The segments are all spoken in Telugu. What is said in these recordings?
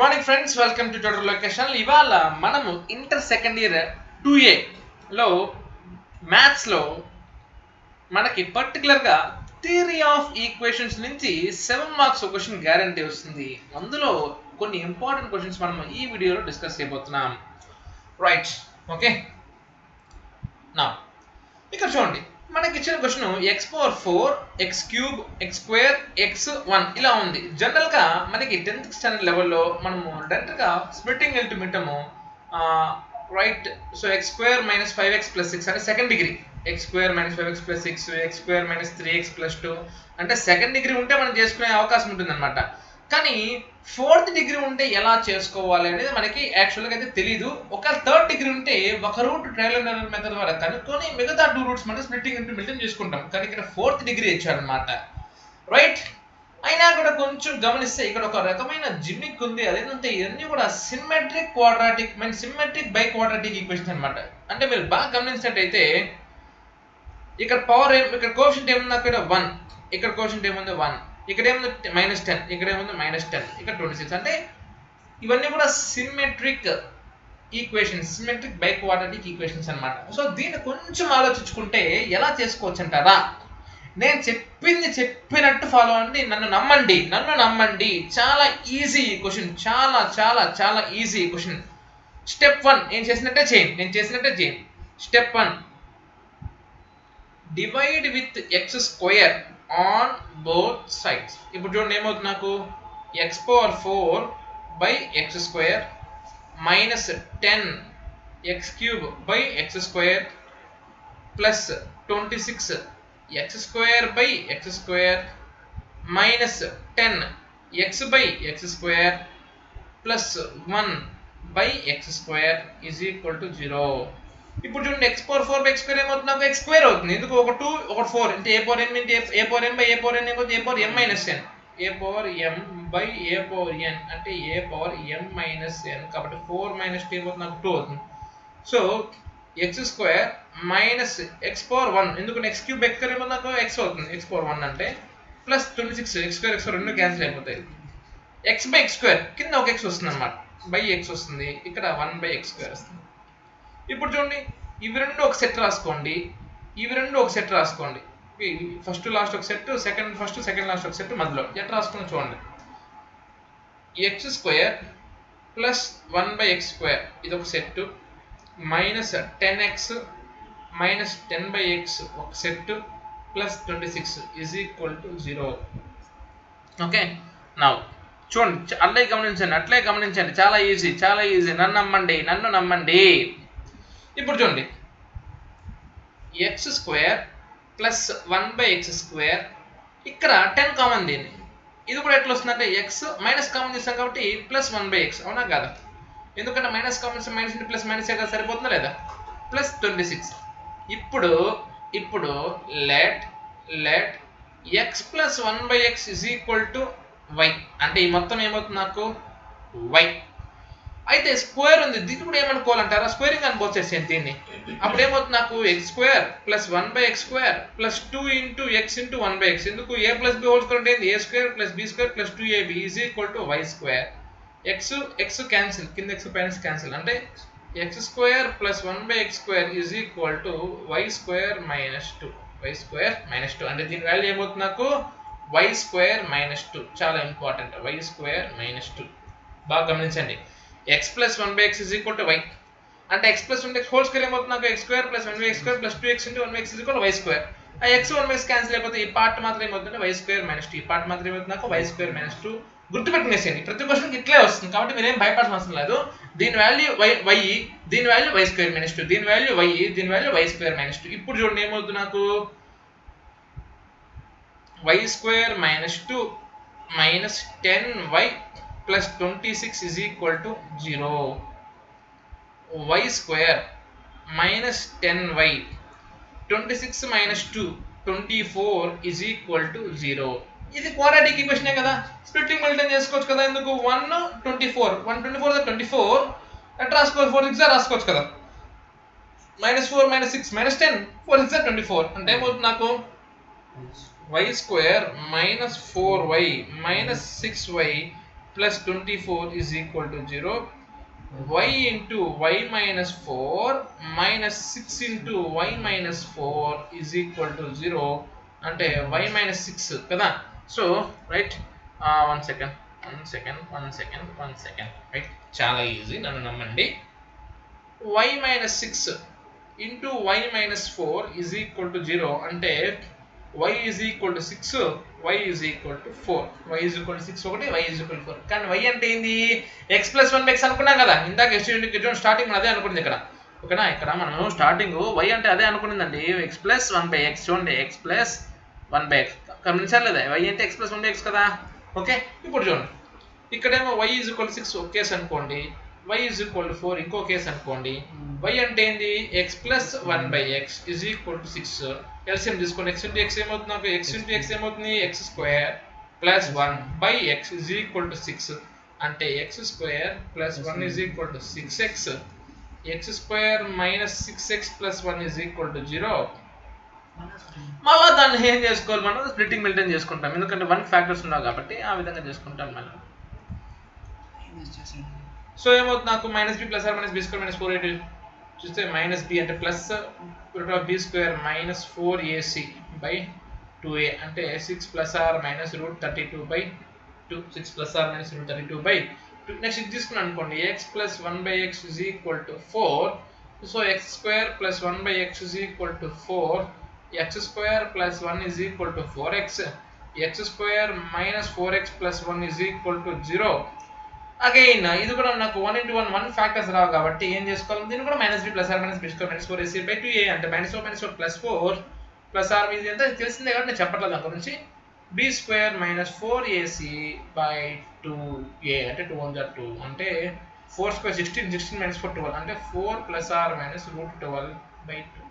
Good morning friends, welcome to tutor location. ఇవాళ మనము ఇంటర్ సెకండ్ ఇయర్ 2A లో మ్యాథ్స్లో మనకి పర్టికులర్గా థియరీ ఆఫ్ ఈక్వేషన్స్ నుంచి 7 మార్క్స్ క్వశ్చన్ గ్యారంటీ వస్తుంది. అందులో కొన్ని ఇంపార్టెంట్ క్వశ్చన్స్ మనం ఈ వీడియోలో డిస్కస్ చేయబోతున్నాం. Right, okay. నా ఇక్కడ చూడండి, మనకి ఇచ్చిన question x⁴, x³, x² x1 ఇలా ఉంది. జనరల్ గా మనకి 10th స్టాండర్డ్ లెవెల్లో మనము డైరెక్ట్ గా splitting ఎలిమెంటము right. So x² - 5x + 6 అంటే second degree, x² - 5x + 6, x² - 3x + 2 అంటే సెకండ్ డిగ్రీ ఉంటే మనం చేసుకునే అవకాశం ఉంటుంది అనమాట. కానీ 4th డిగ్రీ ఉంటే ఎలా చేసుకోవాలి అనేది మనకి యాక్చువల్గా అయితే తెలియదు. ఒకవేళ 3rd డిగ్రీ ఉంటే ఒక root trial and error method ద్వారా కనుక్కొని మిగతా 2 రూట్స్ మనం స్ప్లిట్టింగ్ ఇంటూ మిల్టన్ చేసుకుంటాం. కానీ ఇక్కడ 4th డిగ్రీ ఇచ్చాడనమాట. రైట్, అయినా కూడా కొంచెం గమనిస్తే ఇక్కడ ఒక రకమైన జిమ్మిక్ ఉంది. అదేంటంటే ఇవన్నీ కూడా symmetric quadratic symmetric by quadratic equation అనమాట. అంటే మీరు బాగా గమనించినట్టయితే ఇక్కడ పవర్ ఇక్కడ కోఎఫిషియంట్ ఏముంది, అక్కడ 1, ఇక్కడ కోఎఫిషియంట్ ఏముంది 1, ఇక్కడ ఏముంది -10, ఇక్కడ ఏముంది -10, ఇక్కడ 26. అంటే ఇవన్నీ కూడా symmetric equations, symmetric by quadratic equations అన్నమాట. సో దీన్ని కొంచెం ఆలోచించుకుంటే ఎలా చేసుకోవచ్చు అంటారా? నేను చెప్పినట్టు ఫాలో అండి, నన్ను నమ్మండి. చాలా ఈజీ క్వశ్చన్, చాలా ఈజీ క్వశ్చన్. స్టెప్ 1 నేను చేసినట్టే చేయండి. Step 1, divide with x² on both sides. ఇప్పుడు చూడండి ఏమవుతుంది, నాకు x⁴ / x² -10 x³ / x² plus 26 x² / x² -10 x/x² plus 1 / x² = 0. ఇప్పుడు చూడండి x⁴ / x² ఏమవుతుంది, నాకు x² అవుతుంది. ఎందుకు, ఒక 2 ఒక 4 అంటే a⁴m × a⁴n = a⁴m / a⁴n అంటే a⁴m - n అంటే a⁴m - n. కాబట్టి 4 - 2 ఏమవుతుంది, నాకు 2 అవుతుంది. సో x² - x⁴1 ఎందుకంటే x³ x² ఏమవుతుంది, నాకు x అవుతుంది. x⁴1 అంటే ప్లస్ 26 x² రెండు క్యాన్సిల్ అయిపోతాయి. x/x² కింద ఒక x వస్తుంది అనమాట, బై x వస్తుంది, ఇక్కడ 1/x² వస్తుంది. ఇప్పుడు చూడండి, ఇవి రెండు ఒక సెట్ రాసుకోండి, ఇవి రెండు ఒక సెట్ రాసుకోండి. ఫస్ట్ లాస్ట్ ఒక సెట్, సెకండ్ లాస్ట్ ఒక సెట్, మధ్యలో ఎట్లా రాసుకుని చూడండి. x² ప్లస్ 1/x² ఇది ఒక సెట్, -10x - 10/x ఒక సెట్, ప్లస్ 26 = 0. ఓకే, నౌ చూడండి, అట్లే గమనించండి. చాలా ఈజీ. నన్ను నమ్మండి. ఇప్పుడు చూడండి, x² ప్లస్ 1/x² ఇక్కడ 10 కామన్, దీన్ని ఇది కూడా ఎట్లా వస్తుందంటే x మైనస్ కామన్ చేస్తాం కాబట్టి ప్లస్ 1/x, అవునా కాదా? ఎందుకంటే minus common minus into plus minus కదా, సరిపోతుందా లేదా? ప్లస్ 26. ఇప్పుడు let x plus 1/x = y. అంటే ఈ మొత్తం ఏమవుతుంది, నాకు y. అయితే స్క్వేర్ ఉంది, దీన్ని కూడా ఏమనుకోవాలంటారా? స్క్వేరింగ్ అనుకోవచ్చు దీన్ని. అప్పుడు ఏమవుతుంది, నాకు x² plus 1/x² plus 2 × x × 1/x. ఎందుకు, a + b హోల్ స్క్వేర్ అంటే a² + b² + 2ab = y². x cancel, కింద x పైన క్యాన్సిల్, అంటే x² ప్లస్ 1/x² = y² - 2. అంటే దీని వాల్యూ ఏమవుతుంది, నాకు y² - 2. చాలా ఇంపార్టెంట్, y² - 2. బాగా గమనించండి. x ప్లస్ 1/x = y అంటే x plus 1x whole square ఏమవుతుంది, నాకు x² plus 1/x² plus 2x × 1/x = y². ఆ x 1x క్యాన్సిల్ అయిపోతే ఈ పార్ట్ మాత్రం ఏమవుతుంది, y² - 2. ఈ పార్ట్ మాత్రం ఏమవుతుంది, నాకు y² - 2. గుర్తుపెట్టుకునేసేయండి, ప్రతి క్వశ్చన్కి ఇట్లే వస్తుంది కాబట్టి మీరేం భయపడాల్సిన అవసరం లేదు. దీని వాల్యూ y, దీని వాల్యూ y² - 2, దీని వాల్యూ y, దీని వాల్యూ y² - 2. ఇప్పుడు చూడండి ఏమవుతుంది, నాకు y² - 2 -10y plus 26 = 0. y² -10y 26 - 2 24 = 0. ఇది క్వాడ్రాటిక్ ఈక్వేషనే కదా, స్ప్లిట్టింగ్ మిల్టన్ చేసుకోవచ్చు కదా. ఎందుకు, 1 24 24 ఎట్లా రాసుకోవచ్చు, 4 6 రాసుకోవచ్చు కదా. -4 - 6 -10 4 6 24 అంటే ఏమవుతుంది, నాకు y² - 4y - 6y plus 24 is equal to 0. Y into y minus 4 minus 6 into y minus 4 is equal to 0. అంటే y minus 6 కదా. So right, one second right, చాలా ఈజీ, నన్ను నమ్మండి. y minus 6 into y minus 4 is equal to 0 అంటే y is equal to 6, y is equal to 4. y is equal to 6 ఒకటి, y is equal to 4. కానీ y అంటే ఏంది? x plus 1 x అనుకున్నాం కదా ఇందాక స్టార్టింగ్ మనం అదే అనుకున్నది ఇక్కడ. ఓకేనా, ఇక్కడ మనం స్టార్టింగ్ y అంటే అదే అనుకున్నదండి, x plus 1/x. చూడండి, x plus 1/x గమనించలేదా? y అంటే x plus 1/x కదా. ఓకే, ఇప్పుడు చూడండి, ఇక్కడేమో y is equal to 6 ఒక కేసు అనుకోండి, y is equal to 4 ఇంకో కేసు అనుకోండి. y అంటే ఏంది? x plus 1/x is equal to 6. LCM తీసుకోండి, x into x ఏమవుతుంది? నాకు x into x ఏమవుతుంది? x square plus 1/x is equal to 6 అంటే x square plus 1 is equal to 6x. x square minus 6x plus 1 is equal to 0. మళ్ళీ దాన్ని ఏం చేసుకోవాలి? మనం స్ప్లిట్టింగ్ మెయింటైన్ చేసుకుంటాం, ఎందుకంటే 1 ఫ్యాక్టర్స్ ఉన్నావు కాబట్టి ఆ విధంగా చేసుకుంటాం మనం. సో ఏమవుతుంది? నాకు minus b plus or minus b square minus 4ac చూస్తే మైనస్ బి అంటే plus root of b square minus 4ac by 2a అంటే 6 plus or minus root 32/2. 6 plus or minus root 32/2. Next ఇది తీసుకున్నాను అనుకోండి, x plus 1/x is equal to 4. So x square plus 1/x is equal to 4. x square plus 1 is equal to 4x. x square minus 4x plus 1 is equal to 0. Again ఇది కూడా నాకు 1 into 1 ఫ్యాక్టర్స్ రావు కాబట్టి ఏం చేసుకోవాలి? దీన్ని కూడా minus b plus or minus b square minus 4ac/2a అంటే మైనస్ 4 ప్లస్ 4 ప్లస్ ఆర్ ఇది ఎంత తెలిసిందే కాబట్టి నేను చెప్పట్లేదు దాని గురించి. బి స్క్వేర్ మైనస్ 4ac/2a అంటే 2 1 2 అంటే 4 స్క్వేర్ 16 మైనస్ 4 12 అంటే 4 plus or minus root 12/2.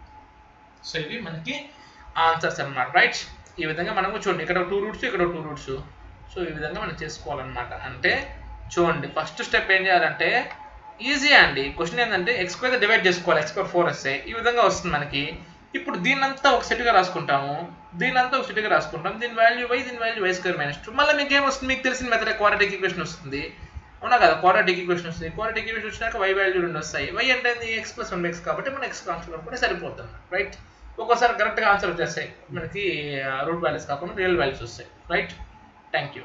So ఇవి మనకి ఆన్సర్స్ అన్నమాట, రైట్. ఈ విధంగా మనము చూడండి, ఇక్కడ 2 రూట్స్, ఇక్కడ 2 రూట్స్. సో ఈ విధంగా మనం చేసుకోవాలన్నమాట. అంటే చూడండి, ఫస్ట్ స్టెప్ ఏం చేయాలంటే ఈజీ అండి. క్వశ్చన్ ఏంటంటే x స్క్వేర్ డివైడ్ చేసుకోవాలి, x స్క్వేర్ 4 వస్తే ఈ విధంగా వస్తుంది మనకి. ఇప్పుడు దీనంతా ఒక సెట్గా రాసుకుంటాము, దీనంతా ఒక సెట్గా రాసుకుంటాం, దీని వాల్యూ y, దీని వాల్యూ y స్క్వేర్ మైనస్ 2. మళ్ళీ మీకు ఏమొస్తుంది? మీకు తెలిసిన మెథడ్ క్వాడ్రాటిక్ ఈక్వేషన్ వస్తుంది, అవునా కదా? క్వాడ్రాటిక్ ఈక్వేషన్ వస్తుంది. క్వాడ్రాటిక్ ఈక్వేషన్ వచ్చినాక y వాల్యూ 2 వస్తాయి. y అంటే x ప్లస్ 1x కాబట్టి మన x ఆన్సర్ కూడా సరిపోతుంది, రైట్. ఒక్కోసారి కరెక్ట్గా ఆన్సర్ వచ్చేస్తాయి మనకి, రూట్ వాల్యూస్ కాకుండా రియల్ వాల్యూస్ వస్తాయి, రైట్. Thank you.